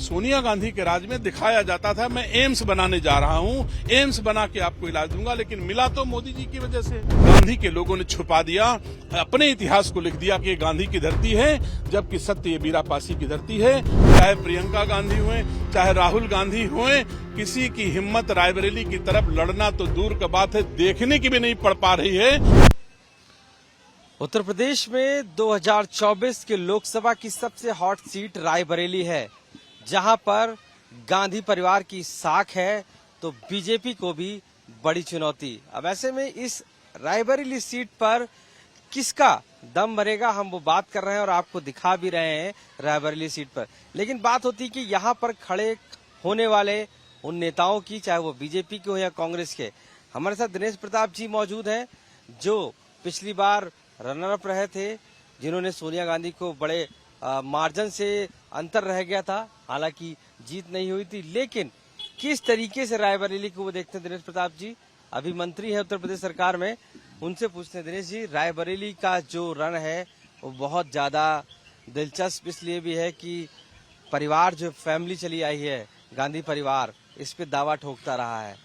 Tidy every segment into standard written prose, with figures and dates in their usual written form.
सोनिया गांधी के राज में दिखाया जाता था मैं एम्स बनाने जा रहा हूं, एम्स बना के आपको इलाज दूंगा, लेकिन मिला तो मोदी जी की वजह से। गांधी के लोगों ने छुपा दिया, अपने इतिहास को लिख दिया कि ये गांधी की धरती है, जबकि सत्य ये मीरापासी की धरती है। चाहे प्रियंका गांधी हुए, चाहे राहुल गांधी हुए, किसी की हिम्मत रायबरेली की तरफ लड़ना तो दूर का बात है, देखने की भी नहीं पड़ पा रही है। उत्तर प्रदेश में 2024 के लोकसभा की सबसे हॉट सीट रायबरेली है, जहां पर गांधी परिवार की साख है तो बीजेपी को भी बड़ी चुनौती। अब ऐसे में इस रायबरेली सीट पर किसका दम भरेगा, हम वो बात कर रहे हैं और आपको दिखा भी रहे हैं रायबरेली सीट पर। लेकिन बात होती है कि यहाँ पर खड़े होने वाले उन नेताओं की, चाहे वो बीजेपी के हो या कांग्रेस के। हमारे साथ दिनेश प्रताप जी मौजूद हैं, जो पिछली बार रनर अप रहे थे, जिन्होंने सोनिया गांधी को बड़े मार्जिन से अंतर रह गया था, हालांकि जीत नहीं हुई थी। लेकिन किस तरीके से रायबरेली को वो देखते हैं दिनेश प्रताप जी, अभी मंत्री है उत्तर प्रदेश सरकार में, उनसे पूछते हैं। दिनेश जी, रायबरेली का जो रन है वो बहुत ज्यादा दिलचस्प इसलिए भी है कि परिवार, जो फैमिली चली आई है गांधी परिवार, इस पे दावा ठोकता रहा है।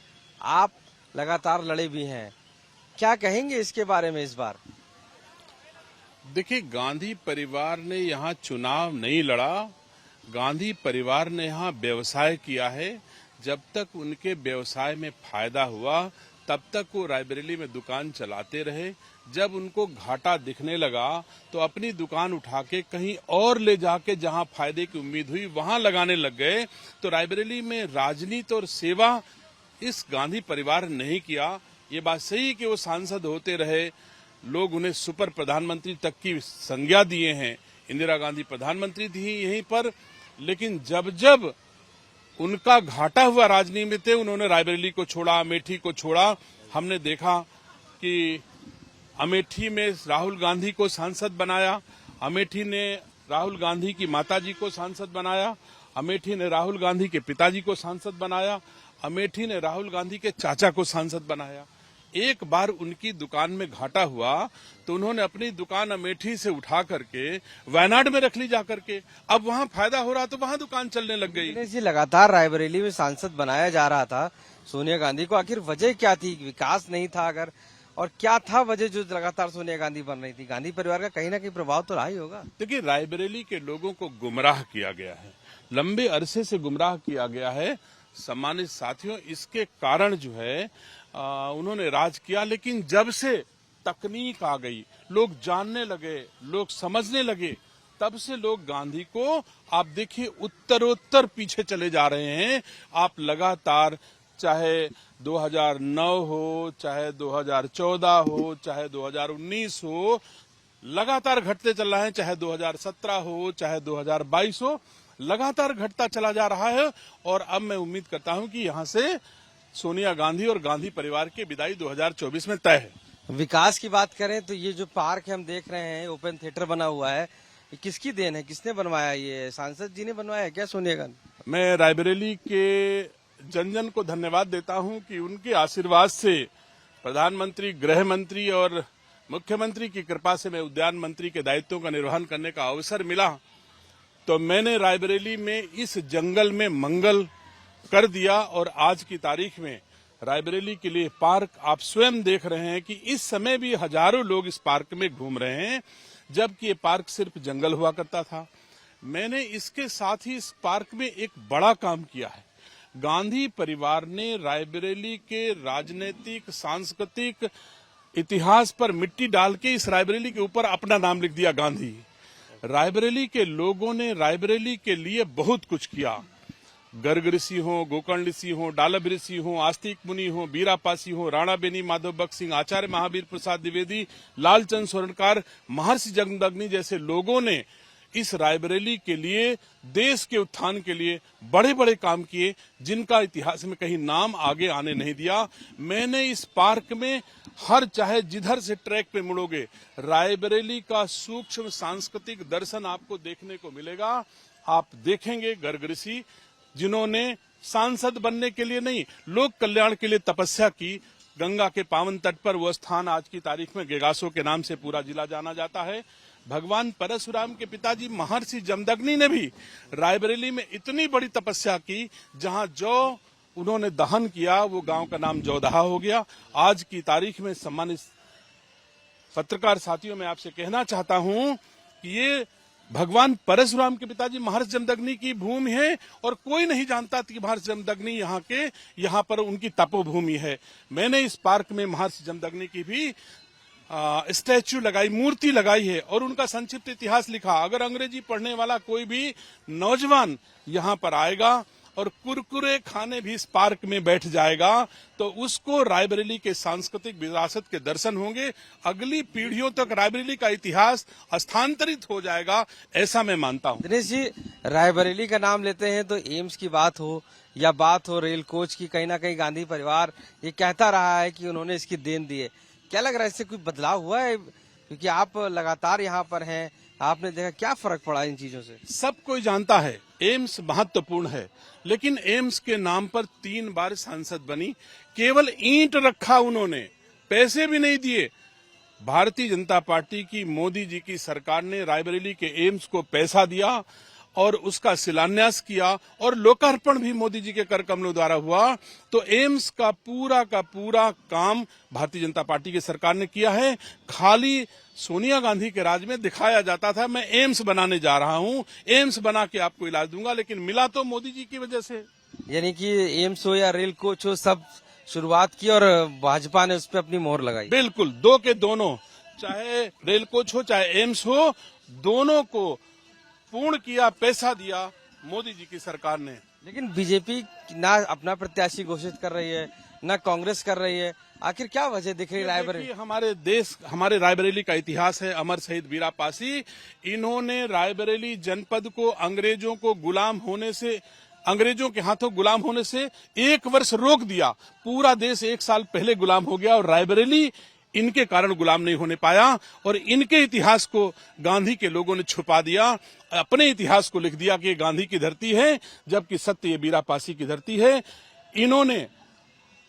आप लगातार लड़े भी हैं, क्या कहेंगे इसके बारे में इस बार? देखिए, गांधी परिवार ने यहाँ चुनाव नहीं लड़ा, गांधी परिवार ने यहाँ व्यवसाय किया है। जब तक उनके व्यवसाय में फायदा हुआ तब तक वो रायबरेली में दुकान चलाते रहे। जब उनको घाटा दिखने लगा तो अपनी दुकान उठा के कहीं और ले जाके जहाँ फायदे की उम्मीद हुई वहां लगाने लग गए। तो रायबरेली में राजनीति और सेवा इस गांधी परिवार ने नहीं किया। ये बात सही कि वो सांसद होते रहे, लोग उन्हें सुपर प्रधानमंत्री तक की संज्ञा दिए हैं, इंदिरा गांधी प्रधानमंत्री थी यहीं पर। लेकिन जब जब उनका घाटा हुआ राजनीति में, उन्होंने रायबरेली को छोड़ा, अमेठी को छोड़ा। हमने देखा कि अमेठी में राहुल गांधी को सांसद बनाया, अमेठी ने राहुल गांधी की माताजी को सांसद बनाया, अमेठी ने राहुल गांधी के पिताजी को सांसद बनाया, अमेठी ने राहुल गांधी के चाचा को सांसद बनाया। एक बार उनकी दुकान में घाटा हुआ तो उन्होंने अपनी दुकान अमेठी से उठा करके वायनाड में रख ली जाकर के। अब वहां फायदा हो रहा तो वहां दुकान चलने लग गई। जी, लगातार रायबरेली में सांसद बनाया जा रहा था सोनिया गांधी को, आखिर वजह क्या थी? विकास नहीं था अगर, और क्या था वजह जो लगातार सोनिया गांधी बन रही थी? गांधी परिवार का कहीं ना कहीं प्रभाव तो रहा ही होगा। देखिए, रायबरेली के लोगों को गुमराह किया गया है, लंबे अरसे से गुमराह किया गया है। सम्मानित साथियों, इसके कारण जो है उन्होंने राज किया, लेकिन जब से तकनीक आ गई, लोग जानने लगे, लोग समझने लगे, तब से लोग गांधी को, आप देखिए, उत्तरोत्तर पीछे चले जा रहे हैं। आप लगातार, चाहे 2009 हो, चाहे 2014 हो, चाहे 2019 हो, लगातार घटते चल रहे हैं। चाहे 2017 हो, चाहे 2022 हो, लगातार घटता चला जा रहा है। और अब मैं उम्मीद करता हूं कि यहां से सोनिया गांधी और गांधी परिवार की विदाई 2024 में तय है। विकास की बात करें तो ये जो पार्क है हम देख रहे हैं, ओपन थिएटर बना हुआ है, ये किसकी देन है? किसने बनवाया? ये सांसद जी ने बनवाया है क्या, सोनिया गांधी? मैं रायबरेली के जन जन को धन्यवाद देता हूं कि उनके आशीर्वाद से, प्रधानमंत्री, गृह मंत्री और मुख्यमंत्री की कृपा से मैं उद्यान मंत्री के दायित्वों का निर्वहन करने का अवसर मिला। तो मैंने रायबरेली में इस जंगल में मंगल कर दिया। और आज की तारीख में रायबरेली के लिए पार्क, आप स्वयं देख रहे हैं कि इस समय भी हजारों लोग इस पार्क में घूम रहे हैं, जबकि ये पार्क सिर्फ जंगल हुआ करता था। मैंने इसके साथ ही इस पार्क में एक बड़ा काम किया है। गांधी परिवार ने रायबरेली के राजनीतिक, सांस्कृतिक इतिहास पर मिट्टी डाल के इस रायबरेली के ऊपर अपना नाम लिख दिया, गांधी। रायबरेली के लोगों ने रायबरेली के लिए बहुत कुछ किया। गर्ग ऋषि हो, गोकर्ण ऋषि हो, डालब ऋषि हो, आस्तिक मुनि हो, बीरापासी हो, राणा बेनी माधव भक्त सिंह, आचार्य महावीर प्रसाद द्विवेदी, लालचंद स्वर्णकार, महर्षि जगदग्नि जैसे लोगों ने इस रायबरेली के लिए, देश के उत्थान के लिए बड़े बड़े काम किए, जिनका इतिहास में कहीं नाम आगे आने नहीं दिया। मैंने इस पार्क में हर, चाहे जिधर से ट्रैक पे मुड़ोगे, रायबरेली का सूक्ष्म सांस्कृतिक दर्शन आपको देखने को मिलेगा। आप देखेंगे गर्ग ऋषि, जिन्होंने सांसद बनने के लिए नहीं, लोक कल्याण के लिए तपस्या की। गंगा के पावन तट पर वो स्थान आज की तारीख में गेगासो के नाम से पूरा जिला जाना जाता है। भगवान परशुराम के पिताजी महर्षि जमदग्नि ने भी रायबरेली में इतनी बड़ी तपस्या की, जहां जौ उन्होंने दहन किया वो गांव का नाम जौदहा हो गया। आज की तारीख में सम्मानित पत्रकार साथियों, मैं आपसे कहना चाहता हूं कि ये भगवान परशुराम के पिताजी महर्षि जमदग्नि की भूमि है और कोई नहीं जानता कि महर्षि जमदग्नि यहाँ पर उनकी तपोभूमि है। मैंने इस पार्क में महर्षि जमदग्नि की भी स्टैच्यू लगाई, मूर्ति लगाई है और उनका संक्षिप्त इतिहास लिखा। अगर अंग्रेजी पढ़ने वाला कोई भी नौजवान यहाँ पर आएगा और कुरकुरे खाने भी इस पार्क में बैठ जाएगा तो उसको रायबरेली के सांस्कृतिक विरासत के दर्शन होंगे। अगली पीढ़ियों तक रायबरेली का इतिहास हस्तांतरित हो जाएगा, ऐसा मैं मानता हूं। दिनेश जी, रायबरेली का नाम लेते हैं तो एम्स की बात हो या बात हो रेल कोच की, कहीं ना कहीं गांधी परिवार ये कहता रहा है कि उन्होंने इसकी देन दी है। क्या लग रहा है, इससे कोई बदलाव हुआ है? क्योंकि आप लगातार यहाँ पर हैं, आपने देखा क्या फर्क पड़ा इन चीजों से? सब कोई जानता है एम्स महत्वपूर्ण है, लेकिन एम्स के नाम पर 3 बार सांसद बनी, केवल ईंट रखा उन्होंने, पैसे भी नहीं दिए। भारतीय जनता पार्टी की मोदी जी की सरकार ने रायबरेली के एम्स को पैसा दिया और उसका शिलान्यास किया और लोकार्पण भी मोदी जी के कर कमलों द्वारा हुआ। तो एम्स का पूरा काम भारतीय जनता पार्टी की सरकार ने किया है। खाली सोनिया गांधी के राज में दिखाया जाता था मैं एम्स बनाने जा रहा हूं, एम्स बना के आपको इलाज दूंगा, लेकिन मिला तो मोदी जी की वजह से। यानी कि एम्स हो या रेल कोच हो, सब शुरुआत की और भाजपा ने उस पर अपनी मोहर लगाई। बिल्कुल, दो के दोनों, चाहे रेल कोच हो चाहे एम्स हो, दोनों को पूर्ण किया, पैसा दिया मोदी जी की सरकार ने। लेकिन बीजेपी ना अपना प्रत्याशी घोषित कर रही है, ना कांग्रेस कर रही है, आखिर क्या वजह दिख रही है? रायबरेली, हमारे देश, हमारे रायबरेली का इतिहास है। अमर शहीद वीरा पासी, इन्होंने रायबरेली जनपद को अंग्रेजों के हाथों गुलाम होने से 1 वर्ष रोक दिया। पूरा देश 1 साल पहले गुलाम हो गया और रायबरेली इनके कारण गुलाम नहीं होने पाया और इनके इतिहास को गांधी के लोगों ने छुपा दिया, अपने इतिहास को लिख दिया कि ये गांधी की धरती है, जबकि सत्य ये वीरा पासी की धरती है। इन्होंने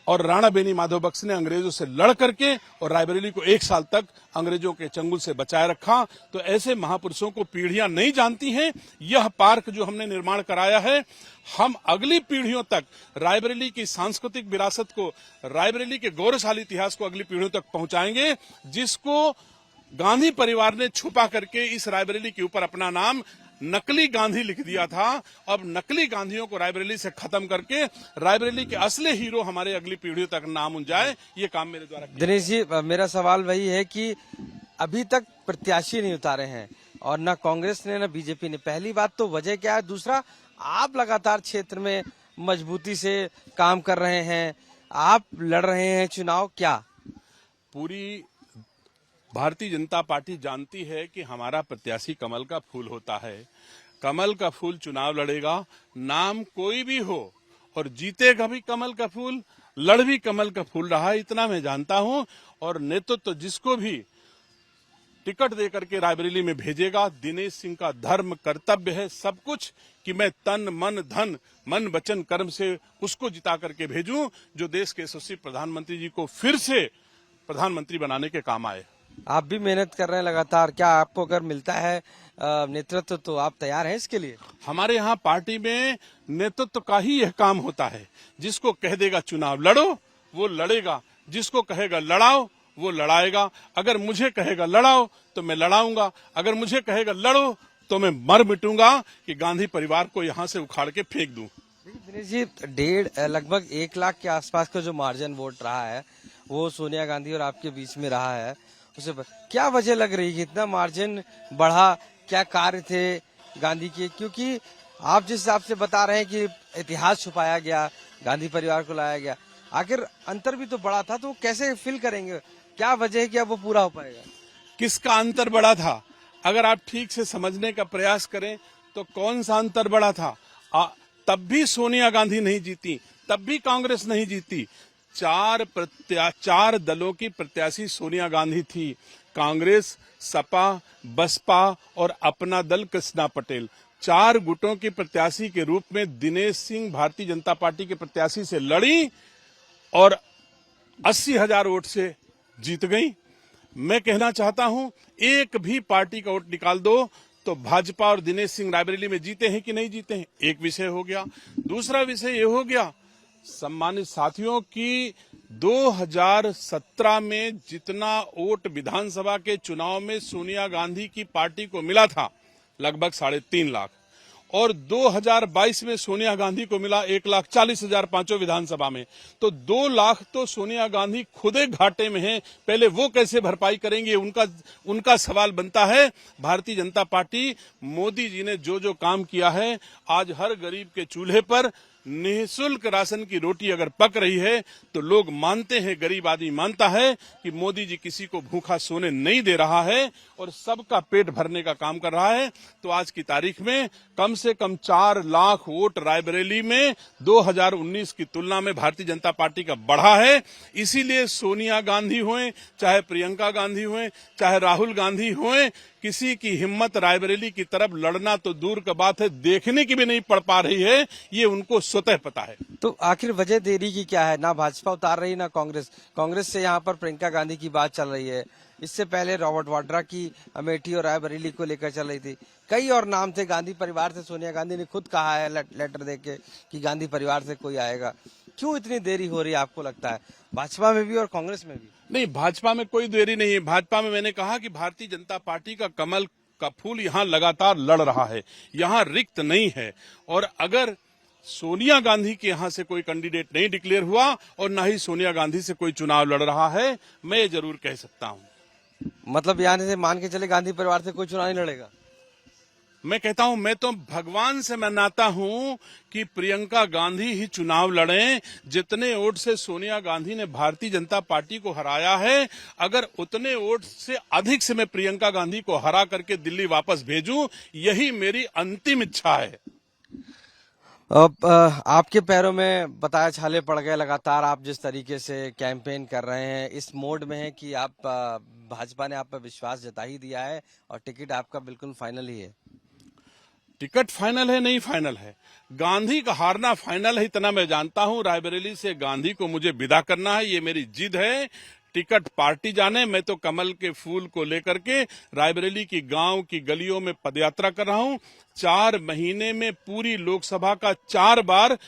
और राणा बेनी माधव बख्श ने अंग्रेजों से लड़ करके और रायबरेली को 1 साल तक अंग्रेजों के चंगुल से बचाए रखा। तो ऐसे महापुरुषों को पीढ़ियां नहीं जानती हैं। यह पार्क जो हमने निर्माण कराया है, हम अगली पीढ़ियों तक रायबरेली की सांस्कृतिक विरासत को, रायबरेली के गौरवशाली इतिहास को अगली पीढ़ियों तक पहुंचाएंगे, जिसको गांधी परिवार ने छुपा करके इस रायबरेली के ऊपर अपना नाम नकली गांधी लिख दिया था। अब नकली गांधियों को रायबरेली से खत्म करके रायबरेली के असली हीरो हमारे अगली पीढ़ियों तक नाम जाए, ये काम मेरे द्वारा। दिनेश जी, मेरा सवाल वही है कि अभी तक प्रत्याशी नहीं उतारे हैं और न कांग्रेस ने न बीजेपी ने। पहली बात तो वजह क्या है? दूसरा, आप लगातार क्षेत्र में मजबूती से काम कर रहे हैं, आप लड़ रहे हैं चुनाव, क्या? पूरी भारतीय जनता पार्टी जानती है कि हमारा प्रत्याशी कमल का फूल होता है। कमल का फूल चुनाव लड़ेगा, नाम कोई भी हो, और जीतेगा भी कमल का फूल, लड़ भी कमल का फूल रहा, इतना मैं जानता हूं। और नेतृत्व जिसको भी टिकट देकर के रायबरेली में भेजेगा, दिनेश सिंह का धर्म कर्तव्य है सब कुछ कि मैं तन मन धन, मन वचन कर्म से उसको जिता करके भेजूं, जो देश के यशस्वी प्रधानमंत्री जी को फिर से प्रधानमंत्री बनाने के काम आए। आप भी मेहनत कर रहे हैं लगातार, क्या आपको अगर मिलता है नेतृत्व तो आप तैयार हैं इसके लिए? हमारे यहाँ पार्टी में नेतृत्व का ही यह काम होता है। जिसको कह देगा चुनाव लड़ो, वो लड़ेगा, जिसको कहेगा लड़ाओ, वो लड़ाएगा। अगर मुझे कहेगा लड़ाओ तो मैं लड़ाऊंगा, अगर मुझे कहेगा लड़ो तो मैं मर मिटूंगा कि गांधी परिवार को यहाँ से उखाड़ के फेंक दूं। दिनेश जी, लगभग 1 लाख के आसपास का जो मार्जिन वोट रहा है वो सोनिया गांधी और आपके बीच में रहा है, उसे क्या वजह लग रही है इतना मार्जिन बढ़ा? क्या कार्य थे गांधी के? क्योंकि आप जिस हिसाब से बता रहे हैं कि इतिहास छुपाया गया, गांधी परिवार को लाया गया, आखिर अंतर भी तो बड़ा था, तो कैसे फिल करेंगे? क्या वजह है कि अब वो पूरा हो पाएगा? किसका अंतर बड़ा था? अगर आप ठीक से समझने का प्रयास करें तो कौन सा अंतर बड़ा था? तब भी सोनिया गांधी नहीं जीती, तब भी कांग्रेस नहीं जीती। 4 दलों की प्रत्याशी सोनिया गांधी थी, कांग्रेस, सपा, बसपा और अपना दल कृष्णा पटेल। 4 गुटों के प्रत्याशी के रूप में दिनेश सिंह भारतीय जनता पार्टी के प्रत्याशी से लड़ी और 80,000 वोट से जीत गई। मैं कहना चाहता हूं, एक भी पार्टी का वोट निकाल दो तो भाजपा और दिनेश सिंह रायबरेली में जीते हैं कि नहीं जीते हैं, एक विषय हो गया। दूसरा विषय ये हो गया, सम्मानित साथियों, की 2017 में जितना वोट विधानसभा के चुनाव में सोनिया गांधी की पार्टी को मिला था, लगभग 3.5 लाख, और 2022 में सोनिया गांधी को मिला 1,40,000 पांचों विधानसभा में, तो 2 लाख तो सोनिया गांधी खुदे घाटे में हैं। पहले वो कैसे भरपाई करेंगे, उनका सवाल बनता है। भारतीय जनता पार्टी, मोदी जी ने जो जो काम किया है, आज हर गरीब के चूल्हे पर निःशुल्क राशन की रोटी अगर पक रही है तो लोग मानते हैं, गरीब आदमी मानता है कि मोदी जी किसी को भूखा सोने नहीं दे रहा है और सबका पेट भरने का काम कर रहा है। तो आज की तारीख में कम से कम 4 लाख वोट रायबरेली में 2019 की तुलना में भारतीय जनता पार्टी का बढ़ा है। इसीलिए सोनिया गांधी हों, चाहे प्रियंका गांधी हों, चाहे राहुल गांधी हों, किसी की हिम्मत रायबरेली की तरफ लड़ना तो दूर का बात है, देखने की भी नहीं पड़ पा रही है। ये उनको स्वतः पता है। तो आखिर वजह देरी की क्या है? ना भाजपा उतार रही, ना कांग्रेस से यहाँ पर प्रियंका गांधी की बात चल रही है। इससे पहले रॉबर्ट वाड्रा की अमेठी और रायबरेली को लेकर चल रही थी। कई और नाम थे गांधी परिवार से। सोनिया गांधी ने खुद कहा है लेटर देके कि गांधी परिवार से कोई आएगा। क्यों इतनी देरी हो रही है आपको लगता है, भाजपा में भी और कांग्रेस में भी? नहीं, भाजपा में कोई देरी नहीं है। भाजपा में मैंने कहा कि भारतीय जनता पार्टी का कमल का फूल यहाँ लगातार लड़ रहा है, यहाँ रिक्त नहीं है। और अगर सोनिया गांधी के यहाँ से कोई कैंडिडेट नहीं डिक्लेयर हुआ और न ही सोनिया गांधी से कोई चुनाव लड़ रहा है, मैं ये जरूर कह सकता हूँ। मतलब यहाँ से मान के चले गांधी परिवार से कोई चुनाव नहीं लड़ेगा? मैं कहता हूं, मैं तो भगवान से मनाता हूं कि प्रियंका गांधी ही चुनाव लड़ें। जितने वोट से सोनिया गांधी ने भारतीय जनता पार्टी को हराया है, अगर उतने वोट से अधिक से मैं प्रियंका गांधी को हरा करके दिल्ली वापस भेजूं, यही मेरी अंतिम इच्छा है। अब आपके पैरों में बताया छाले पड़ गए। लगातार आप जिस तरीके से कैंपेन कर रहे हैं, इस मोड में है कि आप भाजपा ने आप पर विश्वास जता ही दिया है और टिकट आपका बिल्कुल फाइनल ही है। टिकट फाइनल है, नहीं फाइनल है, गांधी का हारना फाइनल है, इतना मैं जानता हूं। रायबरेली से गांधी को मुझे विदा करना है, ये मेरी जिद है। टिकट पार्टी जाने, मैं तो कमल के फूल को लेकर के रायबरेली की गांव की गलियों में पदयात्रा कर रहा हूं। 4 महीने में पूरी लोकसभा का 4 बार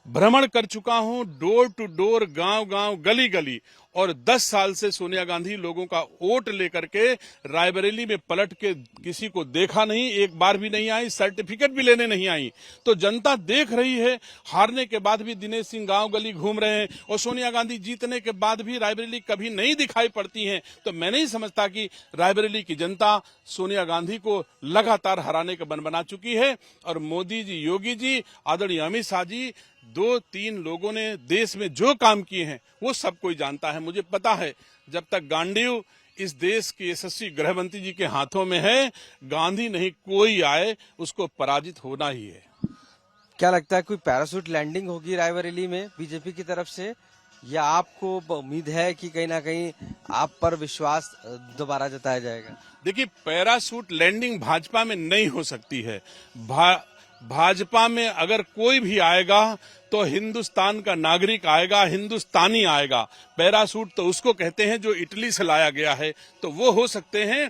भ्रमण कर चुका हूं, डोर टू डोर, गांव गांव, गली गली। और 10 साल से सोनिया गांधी लोगों का वोट लेकर के रायबरेली में पलट के किसी को देखा नहीं, एक बार भी नहीं आई, सर्टिफिकेट भी लेने नहीं आई। तो जनता देख रही है, हारने के बाद भी दिनेश सिंह गांव गली घूम रहे हैं और सोनिया गांधी जीतने के बाद भी रायबरेली कभी नहीं दिखाई पड़ती हैं। तो मैं नहीं समझता कि रायबरेली की जनता सोनिया गांधी को लगातार हराने का बन बना चुकी है। और मोदी जी, योगी जी, आदरणीय अमित शाह जी, 2-3 लोगों ने देश में जो काम किए हैं वो सब कोई जानता है। मुझे पता है, जब तक गांडीव इस देश के यशस्वी गृह मंत्री जी के हाथों में है, गांधी नहीं कोई आए, उसको पराजित होना ही है। क्या लगता है, कोई पैराशूट लैंडिंग होगी रायबरेली में बीजेपी की तरफ से, या आपको उम्मीद है कि कहीं ना कहीं आप पर विश्वास दोबारा जताया जाएगा? देखिए, पैराशूट लैंडिंग भाजपा में नहीं हो सकती है। भाजपा में अगर कोई भी आएगा तो हिंदुस्तान का नागरिक आएगा, हिंदुस्तानी आएगा। पैराशूट तो उसको कहते हैं जो इटली से लाया गया है, तो वो हो सकते हैं।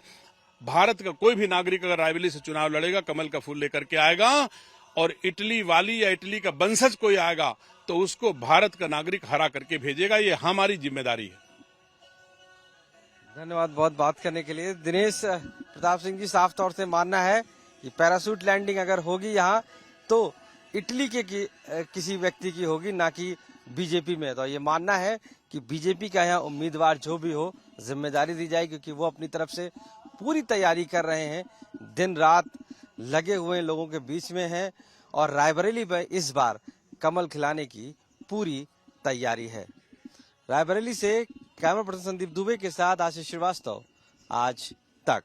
भारत का कोई भी नागरिक अगर रायबरेली से चुनाव लड़ेगा, कमल का फूल लेकर के आएगा, और इटली वाली या इटली का वंशज कोई आएगा तो उसको भारत का नागरिक हरा करके भेजेगा। ये हमारी जिम्मेदारी है। धन्यवाद बहुत बात करने के लिए। दिनेश प्रताप सिंह जी, साफ तौर से मानना है कि पैराशूट लैंडिंग अगर होगी यहाँ तो इटली के किसी व्यक्ति की होगी, ना कि बीजेपी में। तो ये मानना है कि बीजेपी का यहाँ उम्मीदवार जो भी हो, जिम्मेदारी दी जाए, क्योंकि वो अपनी तरफ से पूरी तैयारी कर रहे हैं, दिन रात लगे हुए लोगों के बीच में हैं और रायबरेली में इस बार कमल खिलाने की पूरी तैयारी है। रायबरेली से कैमरा पर्सन संदीप दुबे के साथ आशीष श्रीवास्तव, आज तक।